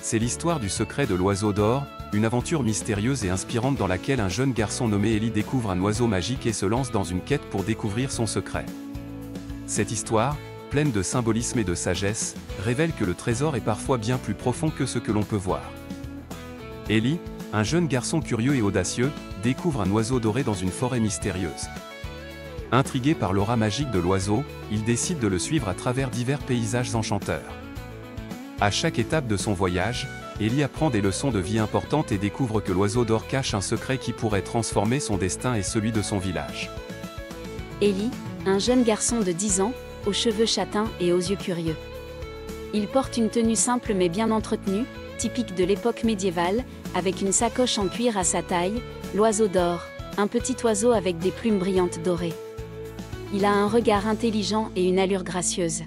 C'est l'histoire du secret de l'oiseau d'or, une aventure mystérieuse et inspirante dans laquelle un jeune garçon nommé Eli découvre un oiseau magique et se lance dans une quête pour découvrir son secret. Cette histoire, pleine de symbolisme et de sagesse, révèle que le trésor est parfois bien plus profond que ce que l'on peut voir. Eli, un jeune garçon curieux et audacieux, découvre un oiseau doré dans une forêt mystérieuse. Intrigué par l'aura magique de l'oiseau, il décide de le suivre à travers divers paysages enchanteurs. À chaque étape de son voyage, Eli apprend des leçons de vie importantes et découvre que l'oiseau d'or cache un secret qui pourrait transformer son destin et celui de son village. Eli, un jeune garçon de 10 ans, aux cheveux châtains et aux yeux curieux. Il porte une tenue simple mais bien entretenue, typique de l'époque médiévale, avec une sacoche en cuir à sa taille, l'oiseau d'or, un petit oiseau avec des plumes brillantes dorées. Il a un regard intelligent et une allure gracieuse.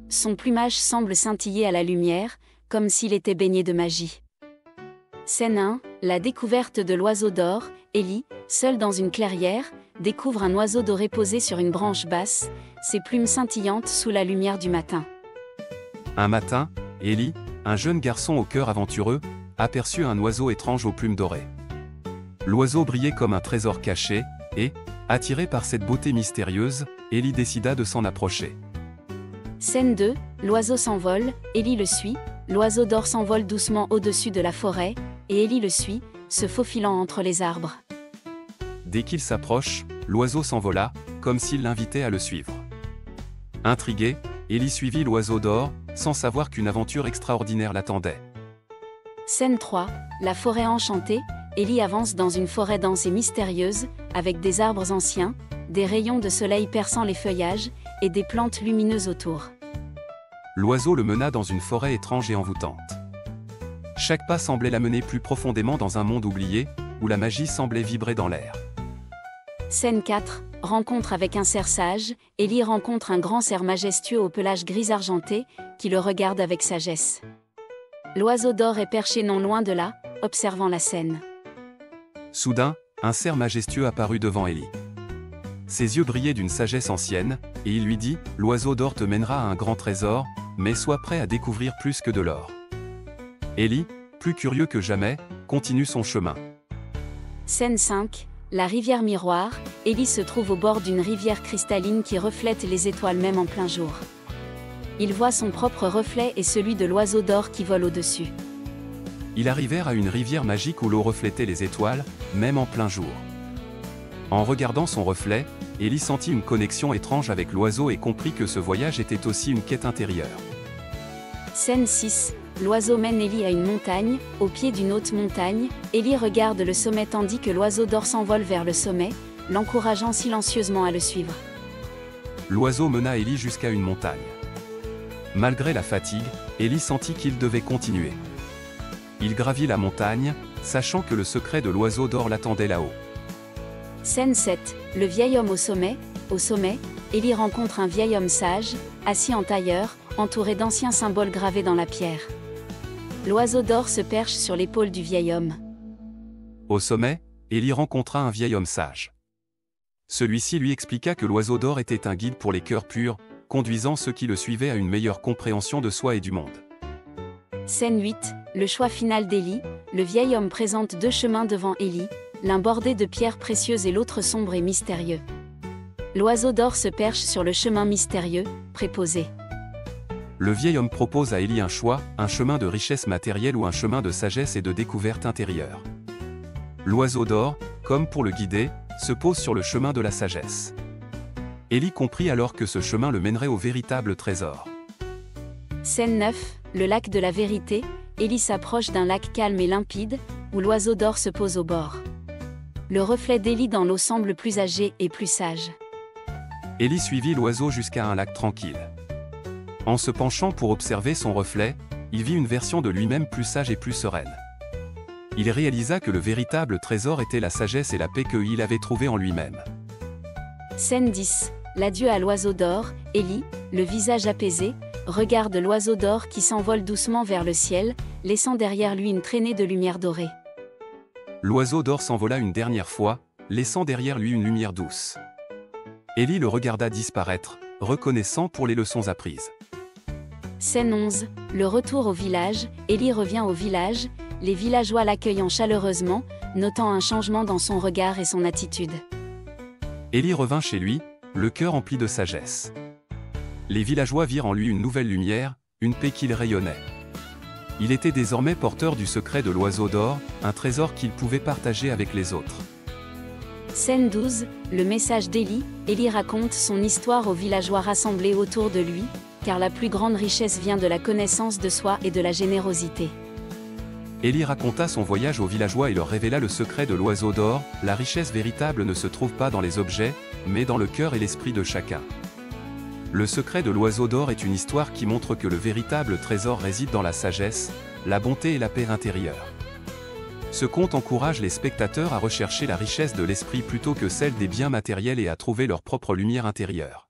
Son plumage semble scintiller à la lumière, comme s'il était baigné de magie. Scène 1, la découverte de l'oiseau d'or. Eli, seul dans une clairière, découvre un oiseau doré posé sur une branche basse, ses plumes scintillantes sous la lumière du matin. Un matin, Eli, un jeune garçon au cœur aventureux, aperçut un oiseau étrange aux plumes dorées. L'oiseau brillait comme un trésor caché, et, attiré par cette beauté mystérieuse, Eli décida de s'en approcher. Scène 2, l'oiseau s'envole, Eli le suit, l'oiseau d'or s'envole doucement au-dessus de la forêt, et Eli le suit, se faufilant entre les arbres. Dès qu'il s'approche, l'oiseau s'envola, comme s'il l'invitait à le suivre. Intrigué, Eli suivit l'oiseau d'or, sans savoir qu'une aventure extraordinaire l'attendait. Scène 3, la forêt enchantée. Eli avance dans une forêt dense et mystérieuse, avec des arbres anciens, des rayons de soleil perçant les feuillages, et des plantes lumineuses autour. L'oiseau le mena dans une forêt étrange et envoûtante. Chaque pas semblait l'amener plus profondément dans un monde oublié, où la magie semblait vibrer dans l'air. Scène 4, rencontre avec un cerf sage. Eli rencontre un grand cerf majestueux au pelage gris argenté, qui le regarde avec sagesse. L'oiseau d'or est perché non loin de là, observant la scène. Soudain, un cerf majestueux apparut devant Eli. Ses yeux brillaient d'une sagesse ancienne, et il lui dit « L'oiseau d'or te mènera à un grand trésor, mais sois prêt à découvrir plus que de l'or. » Eli, plus curieux que jamais, continue son chemin. Scène 5, la rivière miroir. Eli se trouve au bord d'une rivière cristalline qui reflète les étoiles même en plein jour. Il voit son propre reflet et celui de l'oiseau d'or qui vole au-dessus. Ils arrivèrent à une rivière magique où l'eau reflétait les étoiles, même en plein jour. En regardant son reflet, Eli sentit une connexion étrange avec l'oiseau et comprit que ce voyage était aussi une quête intérieure. Scène 6, l'oiseau mène Eli à une montagne. Au pied d'une haute montagne, Eli regarde le sommet tandis que l'oiseau d'or s'envole vers le sommet, l'encourageant silencieusement à le suivre. L'oiseau mena Eli jusqu'à une montagne. Malgré la fatigue, Eli sentit qu'il devait continuer. Il gravit la montagne, sachant que le secret de l'oiseau d'or l'attendait là-haut. Scène 7, le vieil homme au sommet. Au sommet, Eli rencontre un vieil homme sage, assis en tailleur, entouré d'anciens symboles gravés dans la pierre. L'oiseau d'or se perche sur l'épaule du vieil homme. Au sommet, Eli rencontra un vieil homme sage. Celui-ci lui expliqua que l'oiseau d'or était un guide pour les cœurs purs, conduisant ceux qui le suivaient à une meilleure compréhension de soi et du monde. Scène 8, le choix final d'Eli. Le vieil homme présente deux chemins devant Eli, l'un bordé de pierres précieuses et l'autre sombre et mystérieux. L'oiseau d'or se perche sur le chemin mystérieux, préposé. Le vieil homme propose à Eli un choix, un chemin de richesse matérielle ou un chemin de sagesse et de découverte intérieure. L'oiseau d'or, comme pour le guider, se pose sur le chemin de la sagesse. Eli comprit alors que ce chemin le mènerait au véritable trésor. Scène 9, le lac de la vérité. Eli s'approche d'un lac calme et limpide, où l'oiseau d'or se pose au bord. Le reflet d'Eli dans l'eau semble plus âgé et plus sage. Eli suivit l'oiseau jusqu'à un lac tranquille. En se penchant pour observer son reflet, il vit une version de lui-même plus sage et plus sereine. Il réalisa que le véritable trésor était la sagesse et la paix qu'il avait trouvée en lui-même. Scène 10, l'adieu à l'oiseau d'or. Eli, le visage apaisé, regarde l'oiseau d'or qui s'envole doucement vers le ciel, laissant derrière lui une traînée de lumière dorée. L'oiseau d'or s'envola une dernière fois, laissant derrière lui une lumière douce. Eli le regarda disparaître, reconnaissant pour les leçons apprises. Scène 11, le retour au village. Élie revient au village, les villageois l'accueillant chaleureusement, notant un changement dans son regard et son attitude. Élie revint chez lui, le cœur empli de sagesse. Les villageois virent en lui une nouvelle lumière, une paix qui rayonnait. Il était désormais porteur du secret de l'oiseau d'or, un trésor qu'il pouvait partager avec les autres. Scène 12, le message d'Élie. Élie raconte son histoire aux villageois rassemblés autour de lui, car la plus grande richesse vient de la connaissance de soi et de la générosité. Élie raconta son voyage aux villageois et leur révéla le secret de l'oiseau d'or. La richesse véritable ne se trouve pas dans les objets, mais dans le cœur et l'esprit de chacun. Le secret de l'oiseau d'or est une histoire qui montre que le véritable trésor réside dans la sagesse, la bonté et la paix intérieure. Ce conte encourage les spectateurs à rechercher la richesse de l'esprit plutôt que celle des biens matériels et à trouver leur propre lumière intérieure.